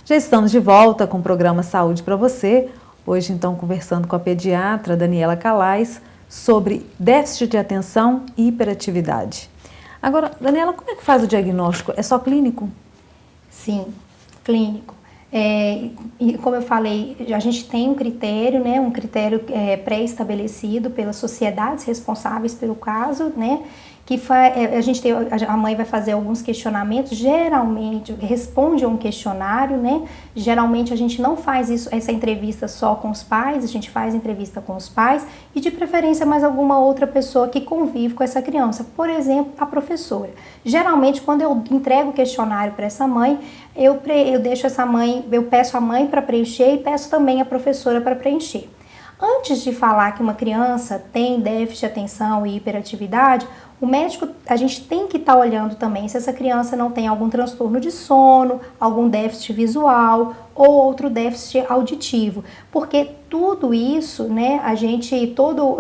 Já estamos de volta com o programa Saúde para Você. Hoje, então, conversando com a pediatra Daniela Calais sobre déficit de atenção e hiperatividade. Agora, Daniela, como é que faz o diagnóstico? É só clínico? Sim, clínico. E como eu falei, a gente tem um critério, né, um critério pré-estabelecido pelas sociedades responsáveis pelo caso, né, que a mãe vai fazer alguns questionamentos, geralmente responde a um questionário, né, geralmente a gente não faz essa entrevista só com os pais, a gente faz entrevista com os pais e de preferência mais alguma outra pessoa que convive com essa criança, por exemplo, a professora. Geralmente quando eu entrego o questionário para essa mãe, eu peço a mãe para preencher e peço também a professora para preencher. Antes de falar que uma criança tem déficit de atenção e hiperatividade, o médico, a gente tem que estar olhando também se essa criança não tem algum transtorno de sono, algum déficit visual ou outro déficit auditivo, porque tudo isso, né,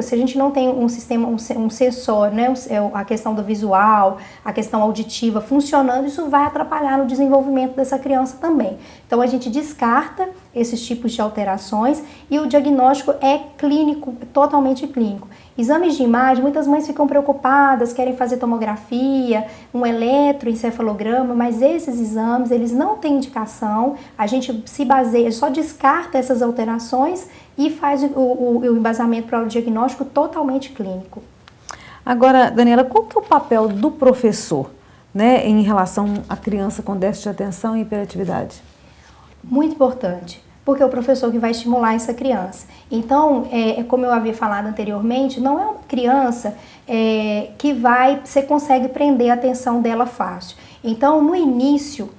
se a gente não tem um sistema, um sensor, né, a questão do visual, a questão auditiva funcionando, isso vai atrapalhar no desenvolvimento dessa criança também. Então a gente descarta esses tipos de alterações e o diagnóstico é clínico, totalmente clínico. Exames de imagem, muitas mães ficam preocupadas, querem fazer tomografia, um eletroencefalograma, mas esses exames, eles não têm indicação, a gente se baseia, só descarta essas alterações e faz o embasamento para o diagnóstico totalmente clínico. Agora, Daniela, qual que é o papel do professor, né, em relação à criança com déficit de atenção e hiperatividade? Muito importante, porque é o professor que vai estimular essa criança. Então, como eu havia falado anteriormente, não é uma criança que você consegue prender a atenção dela fácil. Então, no início,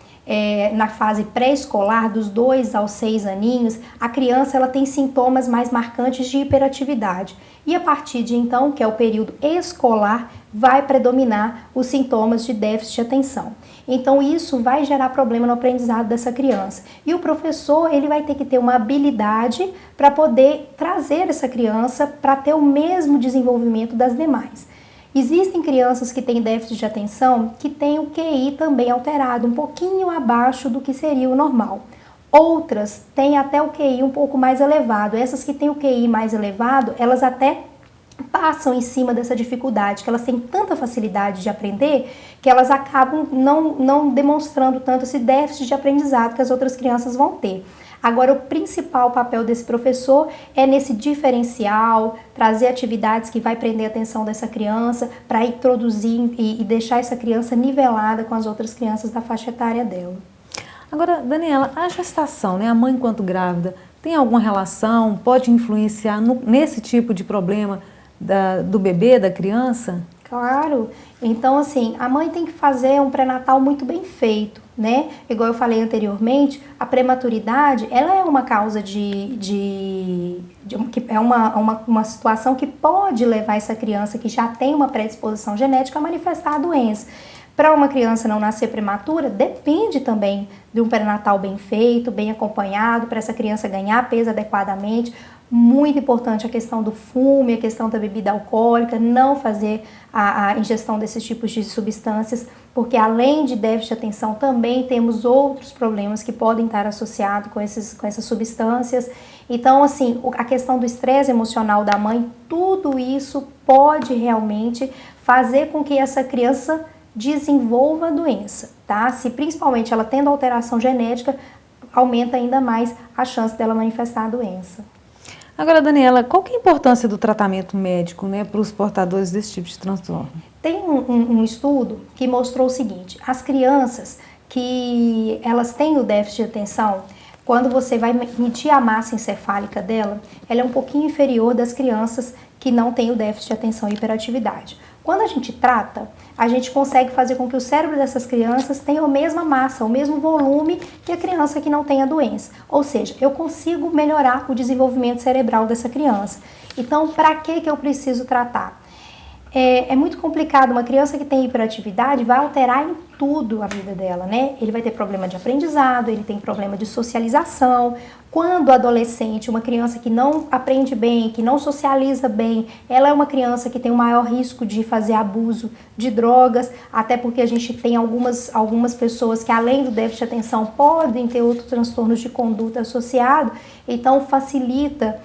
na fase pré-escolar, dos 2 aos 6 aninhos, a criança ela tem sintomas mais marcantes de hiperatividade. E a partir de então, que é o período escolar, vai predominar os sintomas de déficit de atenção. Então isso vai gerar problema no aprendizado dessa criança. E o professor, ele vai ter que ter uma habilidade para poder trazer essa criança para ter o mesmo desenvolvimento das demais. Existem crianças que têm déficit de atenção que têm o QI também alterado, um pouquinho abaixo do que seria o normal. Outras têm até o QI um pouco mais elevado. Essas que têm o QI mais elevado, elas até passam em cima dessa dificuldade, que elas têm tanta facilidade de aprender que elas acabam não demonstrando tanto esse déficit de aprendizado que as outras crianças vão ter. Agora, o principal papel desse professor é nesse diferencial, trazer atividades que vai prender a atenção dessa criança para introduzir e deixar essa criança nivelada com as outras crianças da faixa etária dela. Agora, Daniela, a gestação, né, a mãe enquanto grávida, tem alguma relação, pode influenciar nesse tipo de problema do bebê, da criança? Claro, então assim, a mãe tem que fazer um pré-natal muito bem feito, né? Igual eu falei anteriormente, a prematuridade, ela é uma causa é uma situação que pode levar essa criança que já tem uma predisposição genética a manifestar a doença. Para uma criança não nascer prematura, depende também de um pré-natal bem feito, bem acompanhado, para essa criança ganhar peso adequadamente. Muito importante a questão do fumo, a questão da bebida alcoólica, não fazer a ingestão desses tipos de substâncias, porque além de déficit de atenção, também temos outros problemas que podem estar associados com essas substâncias. Então, assim, a questão do estresse emocional da mãe, tudo isso pode realmente fazer com que essa criança desenvolva a doença, tá? Se principalmente ela tendo alteração genética, aumenta ainda mais a chance dela manifestar a doença. Agora, Daniela, qual que é a importância do tratamento médico, né, para os portadores desse tipo de transtorno? Tem um estudo que mostrou o seguinte: as crianças que elas têm o déficit de atenção, quando você vai medir a massa encefálica dela, ela é um pouquinho inferior das crianças que não têm o déficit de atenção e hiperatividade. Quando a gente trata, a gente consegue fazer com que o cérebro dessas crianças tenha a mesma massa, o mesmo volume que a criança que não tem a doença. Ou seja, eu consigo melhorar o desenvolvimento cerebral dessa criança. Então, para que eu preciso tratar? É muito complicado. Uma criança que tem hiperatividade vai alterar em tudo a vida dela, né? Ele vai ter problema de aprendizado, ele tem problema de socialização. Quando adolescente, uma criança que não aprende bem, que não socializa bem, ela é uma criança que tem o maior risco de fazer abuso de drogas, até porque a gente tem algumas pessoas que, além do déficit de atenção, podem ter outros transtornos de conduta associados, então facilita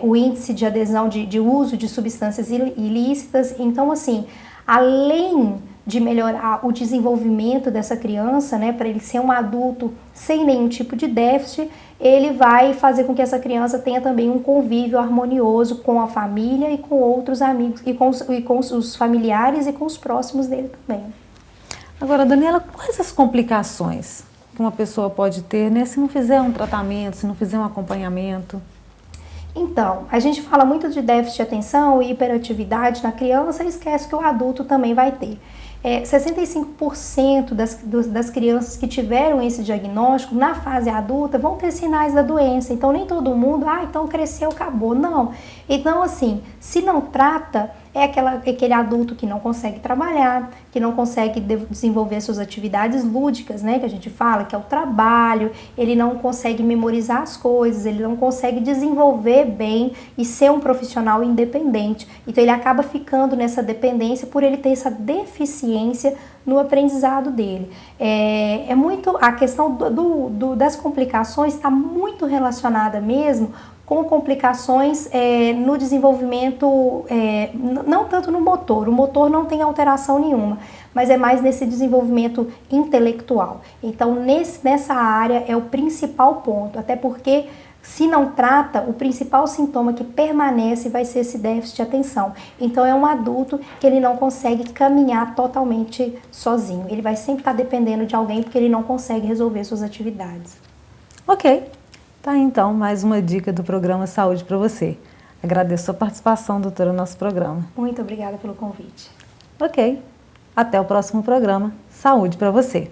o índice de adesão de uso de substâncias ilícitas. Então, assim, além de melhorar o desenvolvimento dessa criança, né, para ele ser um adulto sem nenhum tipo de déficit, ele vai fazer com que essa criança tenha também um convívio harmonioso com a família e com outros amigos, e com os familiares e com os próximos dele também. Agora, Daniela, quais as complicações que uma pessoa pode ter, né, se não fizer um tratamento, se não fizer um acompanhamento? Então, a gente fala muito de déficit de atenção e hiperatividade na criança e esquece que o adulto também vai ter. 65% das crianças que tiveram esse diagnóstico na fase adulta vão ter sinais da doença. Então, nem todo mundo, então cresceu, acabou. Não. Então, assim, se não trata, é aquele adulto que não consegue trabalhar, que não consegue desenvolver suas atividades lúdicas, né, que a gente fala, que é o trabalho, ele não consegue memorizar as coisas, ele não consegue desenvolver bem e ser um profissional independente. Então ele acaba ficando nessa dependência por ele ter essa deficiência no aprendizado dele. Muito a questão das complicações está muito relacionada mesmo com complicações no desenvolvimento, não tanto no motor, o motor não tem alteração nenhuma, mas é mais nesse desenvolvimento intelectual. Então, nessa área é o principal ponto, até porque se não trata, o principal sintoma que permanece vai ser esse déficit de atenção. Então, é um adulto que ele não consegue caminhar totalmente sozinho, ele vai sempre estar dependendo de alguém porque ele não consegue resolver suas atividades. Ok. Tá, então, mais uma dica do programa Saúde para você. Agradeço a sua participação, doutora, no nosso programa. Muito obrigada pelo convite. Ok. Até o próximo programa Saúde para você.